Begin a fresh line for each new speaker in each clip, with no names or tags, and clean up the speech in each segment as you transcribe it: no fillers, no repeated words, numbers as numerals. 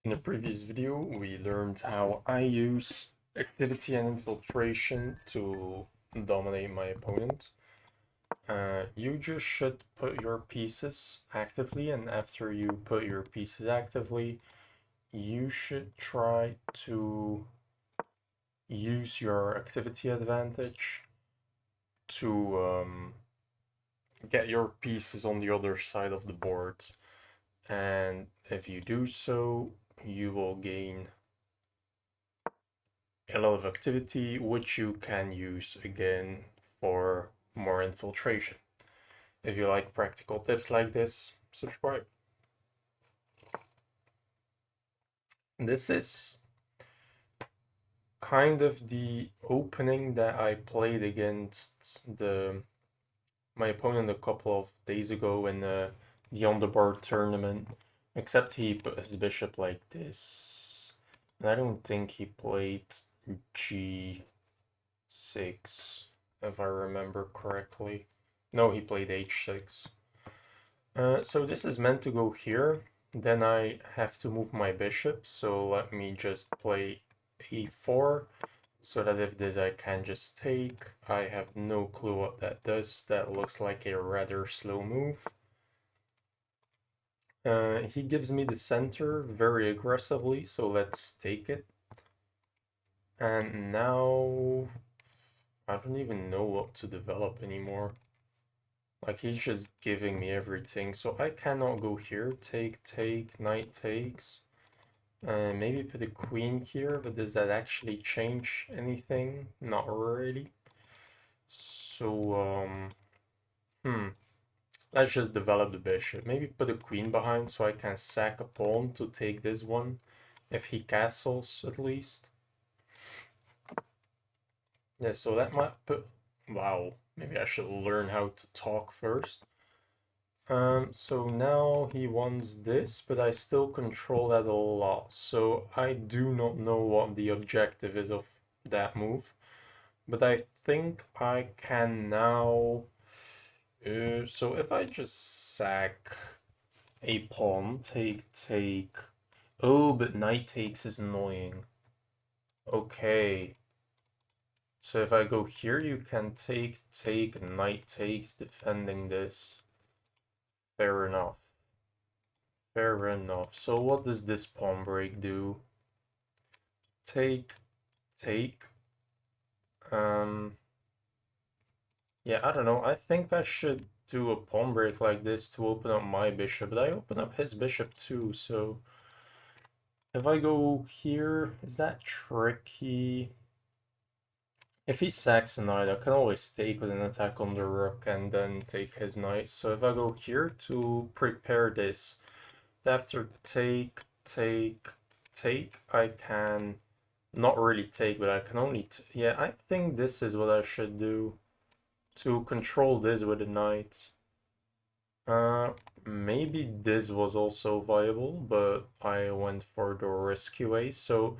In a previous video, we learned how I use activity and infiltration to dominate my opponent. You just should put your pieces actively, and after you put your pieces actively, you should try to use your activity advantage to get your pieces on the other side of the board. And if you do so, you will gain a lot of activity, which you can use again for more infiltration. If you like practical tips like this, subscribe. This is kind of the opening that I played against my opponent a couple of days ago in the Underbar tournament, except he put his bishop like this. And I don't think he played g6, if I remember correctly. No, he played h6. So this is meant to go here. Then I have to move my bishop, so let me just play e4, so that if this I can just take. I have no clue what that does. That looks like a rather slow move. He gives me the center very aggressively, so let's take it. And now I don't even know what to develop anymore. Like, he's just giving me everything, so I cannot go here. Take, knight takes. Maybe put a queen here, but does that actually change anything? Not really. So, let's just develop the bishop. Maybe put a queen behind so I can sack a pawn to take this one. If he castles, at least. Yeah, so that might put... Wow, maybe I should learn how to talk first. So now he wants this, but I still control that a lot. So I do not know what the objective is of that move. But I think I can now... so if I just sack a pawn, take... Oh, but knight takes is annoying. Okay. So if I go here, you can take, knight takes, defending this. Fair enough. Fair enough. So what does this pawn break do? Take. Yeah, I don't know. I think I should do a pawn break like this to open up my bishop, but I open up his bishop too, so if I go here, is that tricky? If he sacks a knight, I can always take with an attack on the rook and then take his knight. So if I go here to prepare this, after take, I can not really take, but I can only... yeah, I think this is what I should do to control this with a knight. Maybe this was also viable, but I went for the risky way. So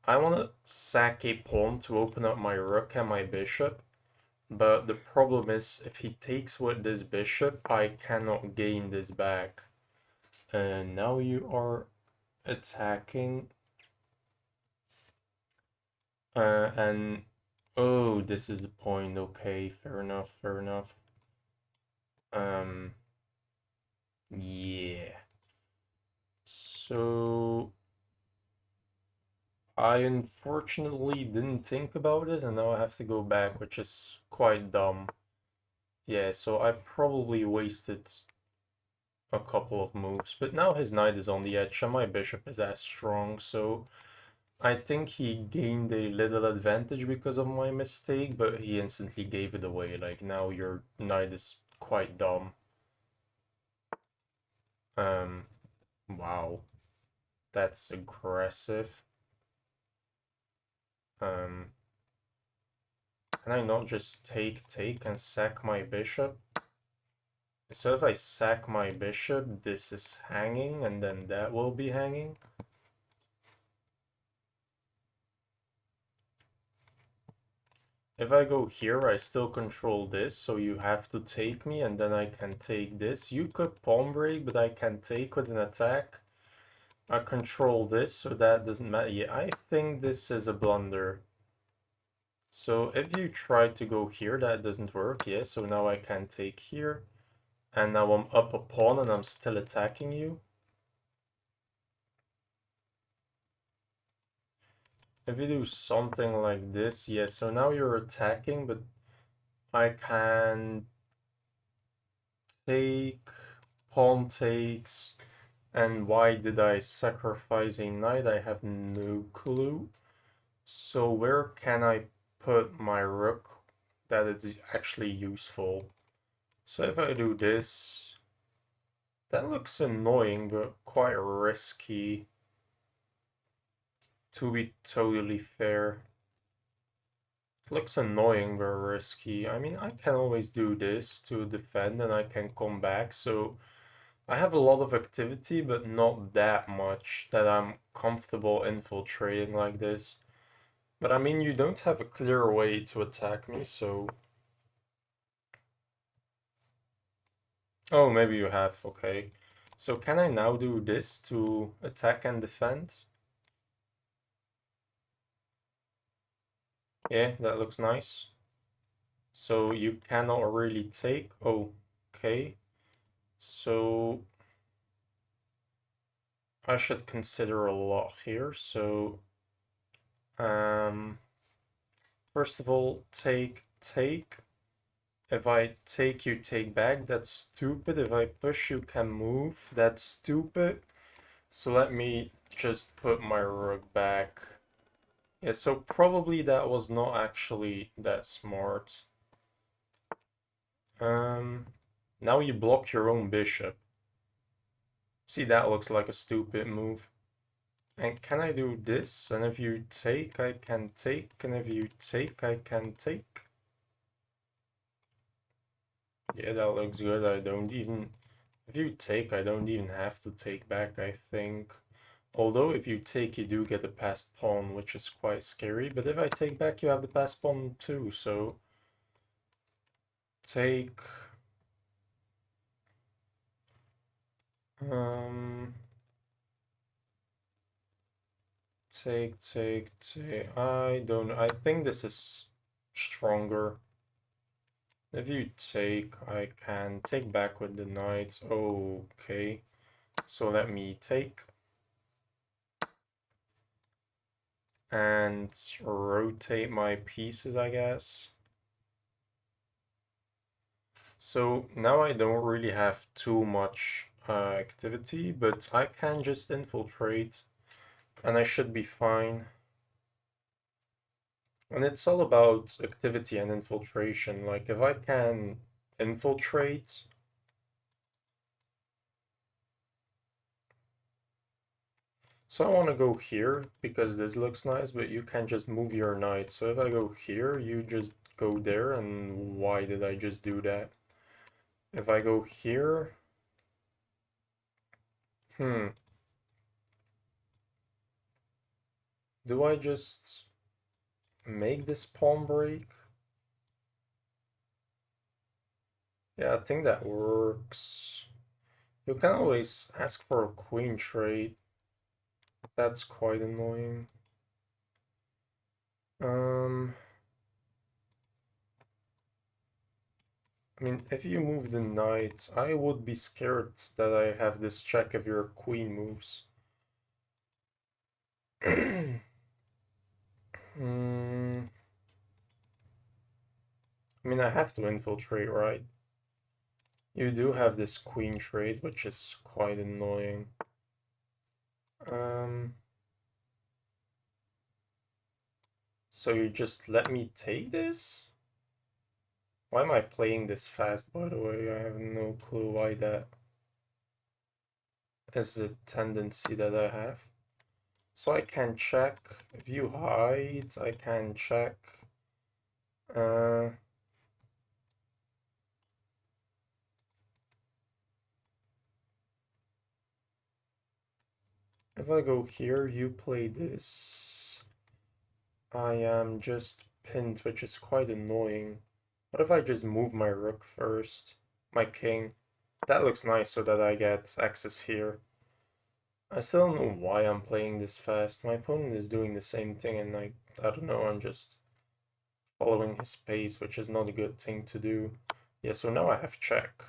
I want to sack a pawn to open up my rook and my bishop. But the problem is, if he takes with this bishop, I cannot gain this back. And now you are attacking. And oh, this is the point. Okay, fair enough, fair enough. Yeah. So I unfortunately didn't think about it, and now I have to go back, which is quite dumb. Yeah, so I probably wasted a couple of moves, but now his knight is on the edge and my bishop is as strong, so I think he gained a little advantage because of my mistake, but he instantly gave it away. Like, now your knight is quite dumb. Wow. That's aggressive. Can I not just take and sack my bishop? So if I sack my bishop, this is hanging, and then that will be hanging. If I go here, I still control this, so you have to take me, and then I can take this. You could pawn break, but I can take with an attack. I control this, so that doesn't matter. Yeah, I think this is a blunder. So if you try to go here, that doesn't work. Yeah, so now I can take here. And now I'm up a pawn and I'm still attacking you. If you do something like this, yeah, so now you're attacking, but I can take, pawn takes, and why did I sacrifice a knight? I have no clue. So where can I put my rook that is actually useful? So if I do this, that looks annoying, but quite risky, to be totally fair. It looks annoying but risky. I mean, I can always do this to defend and I can come back, so I have a lot of activity, but not that much that I'm comfortable infiltrating like this. But I mean, you don't have a clear way to attack me, so... Oh, maybe you have, okay. So can I now do this to attack and defend? Yeah, that looks nice. So you cannot really take... Oh, okay. So I should consider a lot here. So, first of all, take. If I take, you take back. That's stupid. If I push, you can move. That's stupid. So let me just put my rook back. Yeah, so probably that was not actually that smart. Now you block your own bishop. See, that looks like a stupid move. And can I do this? And if you take, I can take. And if you take, I can take. Yeah, that looks good. I don't even... If you take, I don't even have to take back, I think. Although if you take, you do get a passed pawn, which is quite scary. But if I take back, you have the passed pawn too, so... Take... Take. I don't know. I think this is stronger. If you take, I can take back with the knight. Okay. So let me take. And rotate my pieces, I guess. So now I don't really have too much activity, but I can just infiltrate and I should be fine. And it's all about activity and infiltration. Like if I can infiltrate, so I want to go here because this looks nice, but you can just move your knight. So if I go here, you just go there, and why did I just do that? If I go here, do I just make this pawn break? Yeah, I think that works. You can always ask for a queen trade. That's quite annoying. I mean, if you move the knight, I would be scared that I have this check if your queen moves. I mean, I have to infiltrate, right? You do have this queen trade, which is quite annoying. So you just let me take this? Why am I playing this fast, by the way? I have no clue why that is a tendency that I have. So I can check, view height, I can check. If I go here, you play this. I am just pinned, which is quite annoying. What if I just move my rook first? My king. That looks nice so that I get access here. I still don't know why I'm playing this fast. My opponent is doing the same thing and I don't know, I'm just following his pace, which is not a good thing to do. Yeah, so now I have check.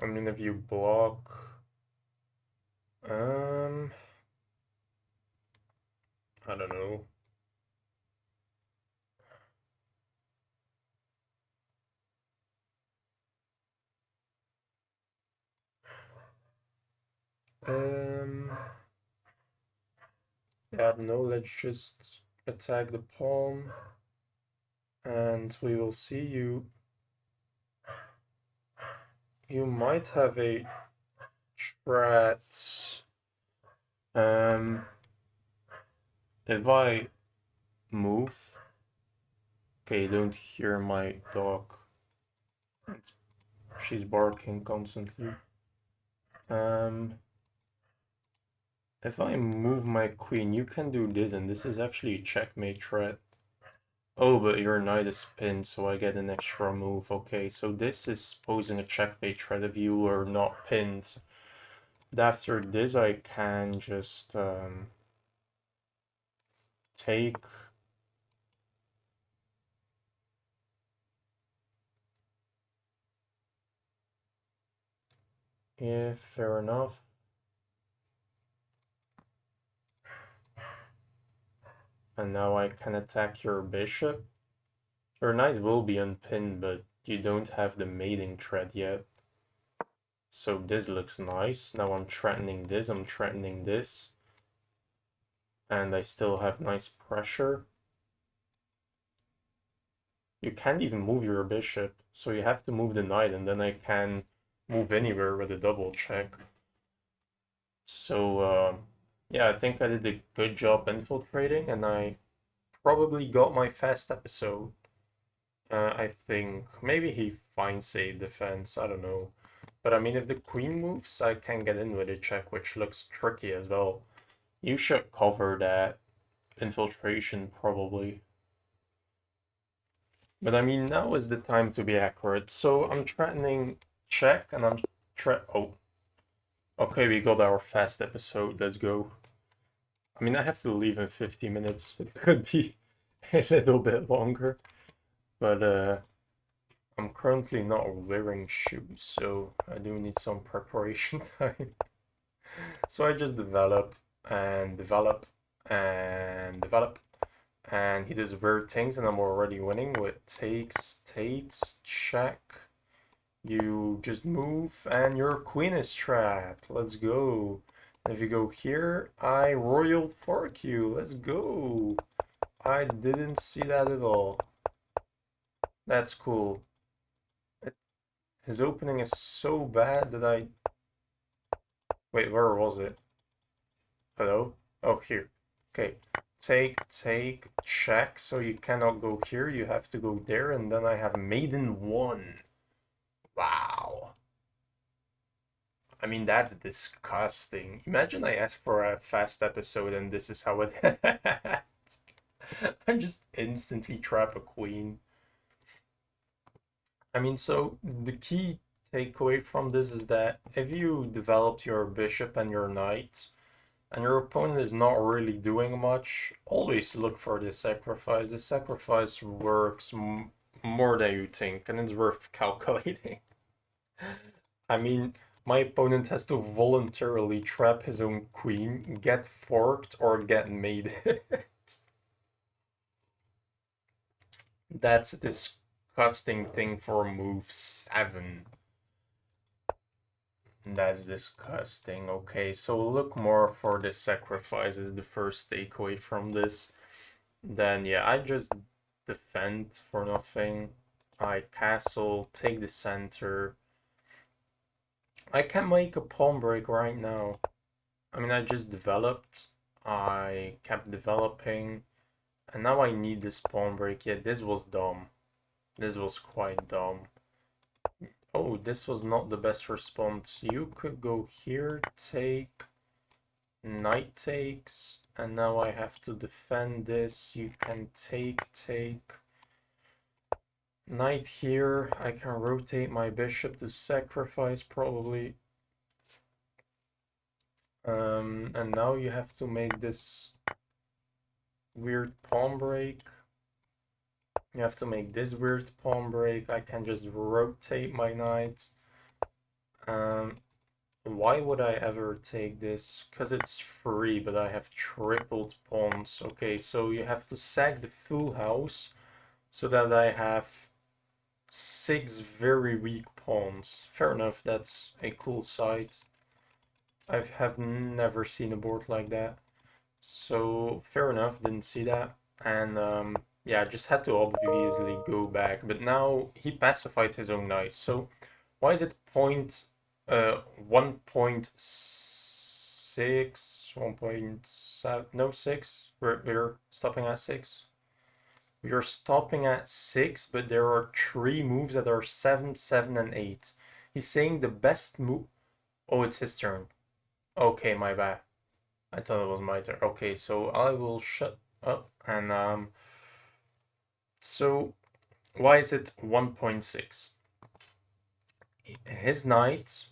I mean, if you block... I don't know. Yeah, I don't know, let's just attack the pawn. And we will see you. You might have a strat. If I move, okay, you don't hear my dog. She's barking constantly. If I move my queen, you can do this, and this is actually a checkmate threat. Oh, but your knight is pinned, so I get an extra move. Okay, so this is posing a checkmate threat if you are not pinned. After this, I can just take. Yeah, fair enough. And now I can attack your bishop. Your knight will be unpinned, but you don't have the mating threat yet. So this looks nice. Now I'm threatening this, I'm threatening this. And I still have nice pressure. You can't even move your bishop, so you have to move the knight, and then I can move anywhere with a double check. So, yeah, I think I did a good job infiltrating, and I probably got my fast episode. I think maybe he finds a defense, I don't know. But I mean, if the queen moves, I can get in with a check, which looks tricky as well. You should cover that infiltration, probably. But I mean, now is the time to be accurate. So I'm threatening check, and I'm oh. Okay, we got our fast episode, let's go. I mean, I have to leave in 50 minutes. It could be a little bit longer. But I'm currently not wearing shoes, so I do need some preparation time. So I just develop and develop and develop, and he does weird things, and I'm already winning with takes, check. You just move, and your queen is trapped. Let's go. And if you go here, I royal fork you. Let's go. I didn't see that at all. That's cool. His opening is so bad that I... Wait, where was it? Hello? Oh, here. Okay. Take, check. So you cannot go here. You have to go there. And then I have maiden 1. Wow. I mean, that's disgusting. Imagine I ask for a fast episode and this is how it ends. I just instantly trap a queen. I mean, so the key takeaway from this is that if you developed your bishop and your knight, and your opponent is not really doing much, always look for the sacrifice. The sacrifice works more than you think, and it's worth calculating. I mean, my opponent has to voluntarily trap his own queen, get forked, or get mated. That's a disgusting thing for move 7. That's disgusting. Okay, so look more for the sacrifice is the first takeaway from this. Then, yeah, I just defend for nothing. I castle, take the center. I can make a pawn break right now. I mean, I just developed. I kept developing. And now I need this pawn break. Yeah, this was dumb. This was quite dumb. Oh, this was not the best response. You could go here, take, knight takes, and now I have to defend this. You can take. Knight here, I can rotate my bishop to sacrifice probably. And now you have to make this weird pawn break. You have to make this weird pawn break. I can just rotate my knight. Why would I ever take this? Because it's free, but I have tripled pawns. Okay, so you have to sack the full house so that I have 6 very weak pawns. Fair enough, that's a cool sight. I have never seen a board like that. So, fair enough, didn't see that. And yeah, just had to obviously go back. But now he pacified his own knight. So, why is it 1.6, 1.7, no 6? We're stopping at 6. We are stopping at 6, but there are 3 moves that are 7, 7, and 8. He's saying the best move. Oh, it's his turn. Okay, my bad. I thought it was my turn. Okay, so I will shut up and so why is it 1.6? His knight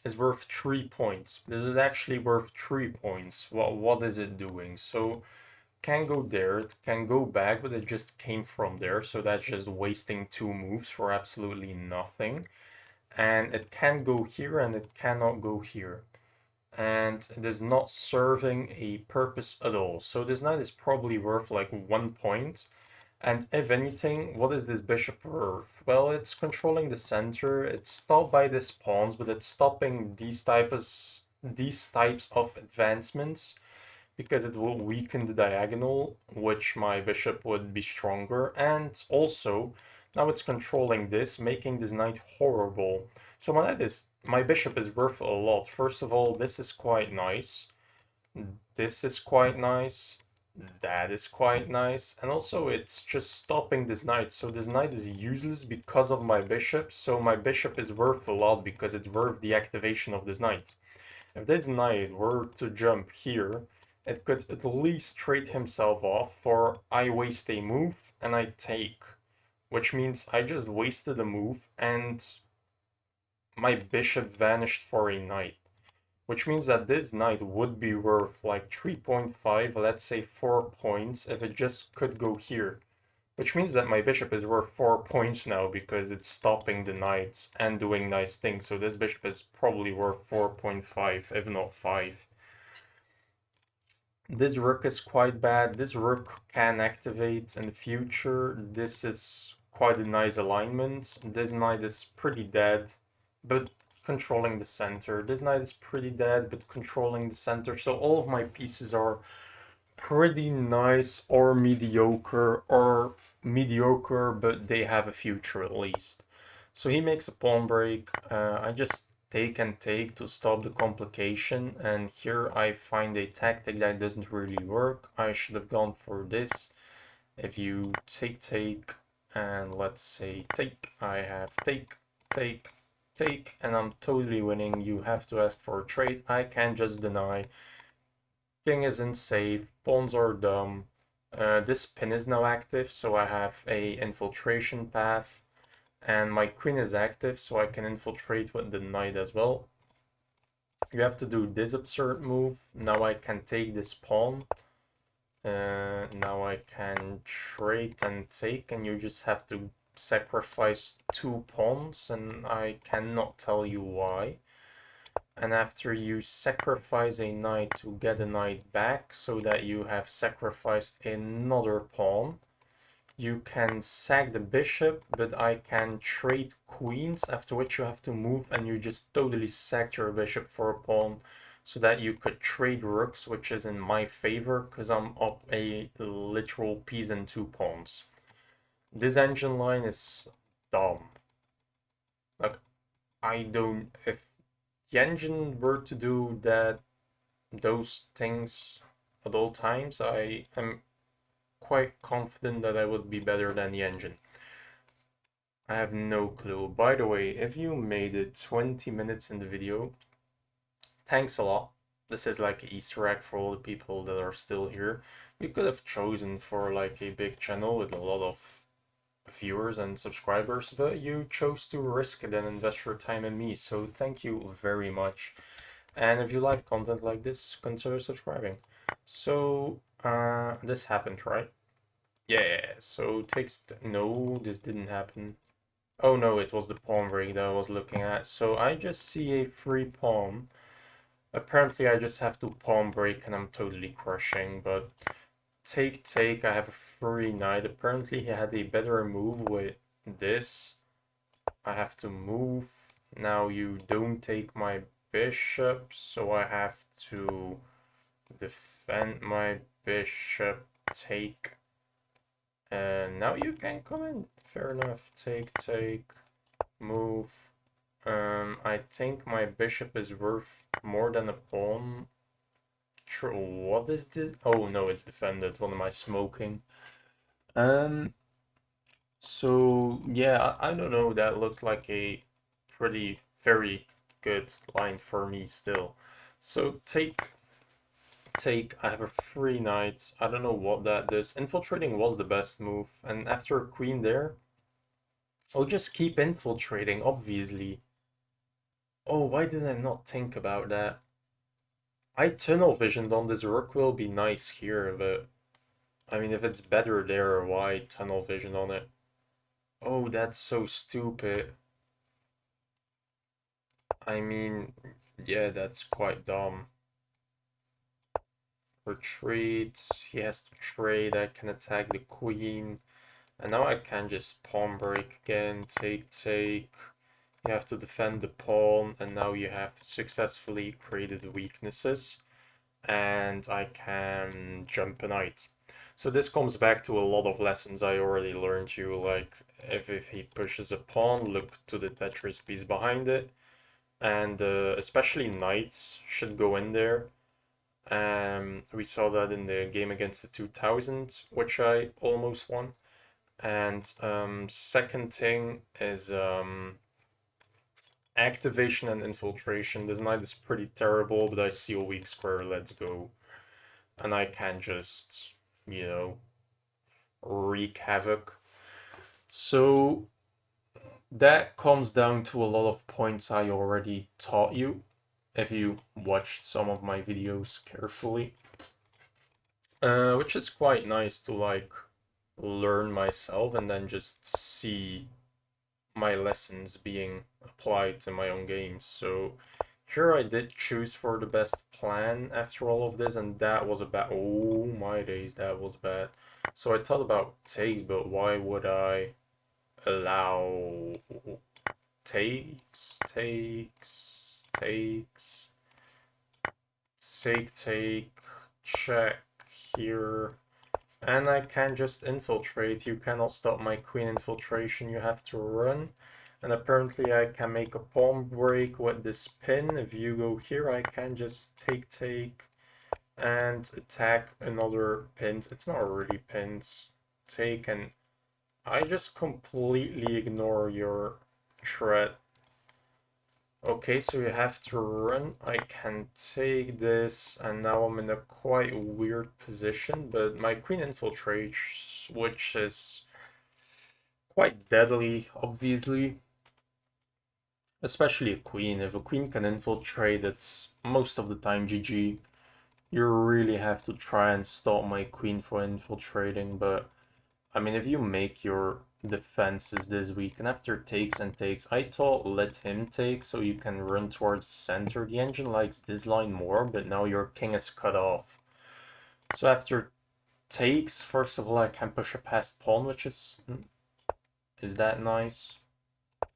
is worth 3 points. This is actually worth 3 points. What is it doing? So can go there, it can go back, but it just came from there, so that's just wasting 2 moves for absolutely nothing. And it can go here and it cannot go here. And it is not serving a purpose at all. So this knight is probably worth like 1 point. And if anything, what is this bishop worth? Well, it's controlling the center. It's stopped by these pawns, but it's stopping these types of advancements because it will weaken the diagonal, which my bishop would be stronger. And also, now it's controlling this, making this knight horrible. So my bishop is worth a lot. First of all, this is quite nice. This is quite nice. That is quite nice. And also it's just stopping this knight. So this knight is useless because of my bishop. So my bishop is worth a lot because it's worth the activation of this knight. If this knight were to jump here, it could at least trade himself off for I waste a move and I take. Which means I just wasted a move and my bishop vanished for a knight. Which means that this knight would be worth like 3.5, let's say 4 points, if it just could go here. Which means that my bishop is worth 4 points now because it's stopping the knights and doing nice things. So this bishop is probably worth 4.5, if not 5. This rook is quite bad. This rook can activate in the future. This is quite a nice alignment. This knight is pretty dead, but controlling the center. This knight is pretty dead, but controlling the center. So all of my pieces are pretty nice or mediocre, but they have a future at least. So he makes a pawn break. I just take and take to stop the complication, and here I find a tactic that doesn't really work. I should have gone for this. If you take, and let's say take, I have take, and I'm totally winning. You have to ask for a trade. I can just deny. King isn't safe, pawns are dumb. This pin is now active, so I have a infiltration path. And my queen is active, so I can infiltrate with the knight as well. You have to do this absurd move. Now I can take this pawn. Now I can trade and take, and you just have to sacrifice 2 pawns, and I cannot tell you why. And after you sacrifice a knight to get a knight back, so that you have sacrificed another pawn, you can sack the bishop, but I can trade queens, after which you have to move and you just totally sacked your bishop for a pawn so that you could trade rooks, which is in my favor because I'm up a literal piece and 2 pawns. This engine line is dumb. Like, I don't... If the engine were to do those things at all times, I am quite confident that I would be better than the engine. I have no clue. By the way, if you made it 20 minutes in the video, thanks a lot. This is like an Easter egg for all the people that are still here. You could have chosen for like a big channel with a lot of viewers and subscribers, but you chose to risk it and invest your time in me, so thank you very much. And if you like content like this, consider subscribing. So, this happened, right? Yeah, so takes, no, this didn't happen. Oh no, it was the pawn break that I was looking at. So I just see a free pawn. Apparently I just have to pawn break and I'm totally crushing, but take, I have a free knight. Apparently he had a better move with this. I have to move. Now you don't take my bishop, so I have to defend my bishop, take. And now you can come in. Fair enough. Take, move. I think my bishop is worth more than a pawn. What is this? Oh no, it's defended. What am I smoking? Um, so yeah, I don't know. That looks like a pretty, very good line for me still. So take. I have a free knight. I don't know what that is. Infiltrating was the best move, and after a queen there, I'll just keep infiltrating, obviously. Oh, why did I not think about that? I tunnel visioned on this rook will be nice here, but I mean, if it's better there, why tunnel vision on it? Oh, that's so stupid. I mean, yeah, that's quite dumb. Retreat, he has to trade, I can attack the queen. And now I can just pawn break again, take. You have to defend the pawn, and now you have successfully created weaknesses. And I can jump a knight. So this comes back to a lot of lessons I already learned you, like if he pushes a pawn, look to the Tetris piece behind it. And especially knights should go in there. We saw that in the game against the 2000, which I almost won. And second thing is activation and infiltration. This knight is pretty terrible, but I see a weak square, let's go. And I can just, you know, wreak havoc. So that comes down to a lot of points I already taught you, if you watched some of my videos carefully. Which is quite nice to like learn myself and then just see my lessons being applied to my own games. So here I did choose for the best plan after all of this, and that was a bad, oh my days, that was bad. So I thought about takes, but why would I allow takes, take, check here. And I can just infiltrate. You cannot stop my queen infiltration. You have to run. And apparently I can make a pawn break with this pin. If you go here, I can just take, and attack another pin. It's not really pins. Take, and I just completely ignore your threat. Okay, so you have to run. I can take this, and now I'm in a quite weird position, but my queen infiltrates, which is quite deadly, obviously. Especially a queen. If a queen can infiltrate, it's most of the time GG. You really have to try and stop my queen from infiltrating, but I mean, if you make your defenses this week, and after takes and takes, I thought let him take so you can run towards the center. The engine likes this line more, but now your king is cut off. So after takes, first of all, I can push a past pawn, which is that nice?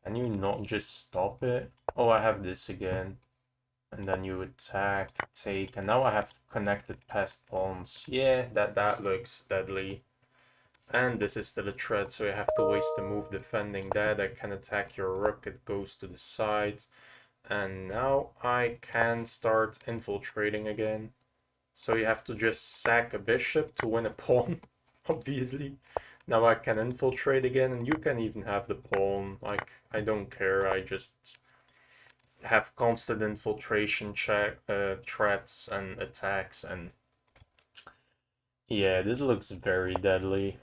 Can you not just stop it? Oh, I have this again. And then you attack, take, and now I have connected past pawns. Yeah, that looks deadly. And this is still a threat, so you have to waste a move defending that. I can attack your rook, it goes to the side. And now I can start infiltrating again. So you have to just sack a bishop to win a pawn, obviously. Now I can infiltrate again, and you can even have the pawn. Like, I don't care, I just have constant infiltration threats and attacks, and yeah, this looks very deadly.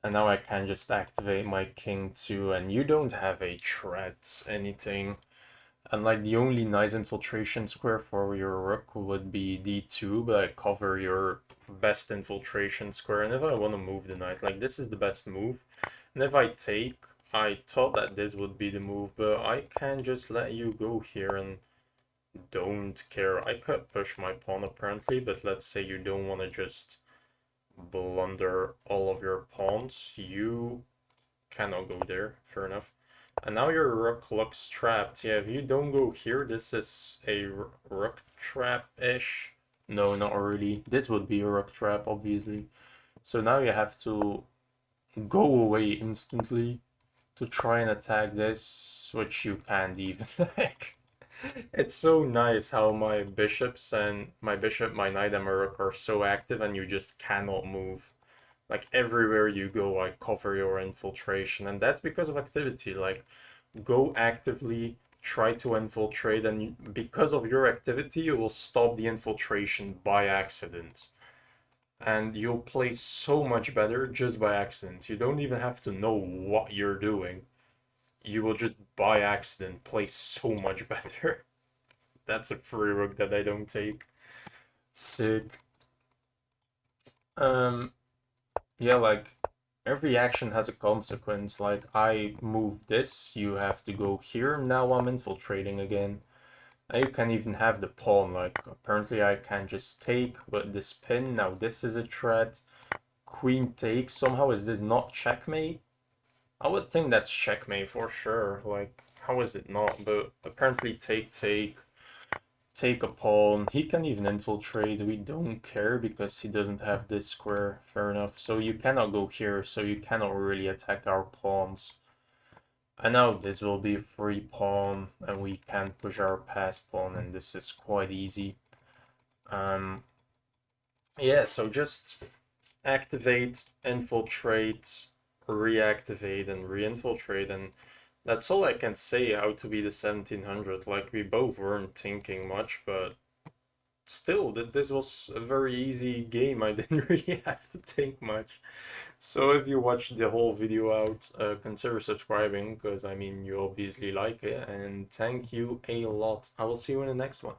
And now I can just activate my king too, and you don't have a threat, anything. And like the only nice infiltration square for your rook would be d2, but I cover your best infiltration square. And if I want to move the knight, like this is the best move. And if I take, I thought that this would be the move, but I can just let you go here and don't care. I could push my pawn apparently, but let's say you don't want to just blunder all of your pawns. You cannot go there, fair enough. And now your rook looks trapped. Yeah, if you don't go here, this is a rook trap-ish. No, not really. This would be a rook trap, obviously. So now you have to go away instantly to try and attack this, which you can't even. Like, it's so nice how my bishops and my bishop, my knight, and my rook are so active, and you just cannot move. Like everywhere you go, I cover your infiltration, and that's because of activity. Like, go actively, try to infiltrate, and because of your activity, you will stop the infiltration by accident. And you'll play so much better just by accident. You don't even have to know what you're doing. You will just by accident play so much better. That's a free rook that I don't take. Sick. Um, yeah, like every action has a consequence. Like I move this, you have to go here. Now I'm infiltrating again. Now you can even have the pawn. Like apparently I can just take with this pin. Now this is a threat. Queen takes. Somehow is this not checkmate? I would think that's checkmate for sure. Like how is it not? But apparently take a pawn. He can even infiltrate. We don't care because he doesn't have this square. Fair enough. So you cannot go here. So you cannot really attack our pawns. And now this will be a free pawn, and we can push our passed pawn, and this is quite easy. Yeah, so just activate, infiltrate, reactivate, and reinfiltrate, and that's all I can say how to be the 1700. Like, we both weren't thinking much, but still, this was a very easy game. I didn't really have to think much. So if you watched the whole video out, consider subscribing, because I mean, you obviously like it, and thank you a lot. I will see you in the next one.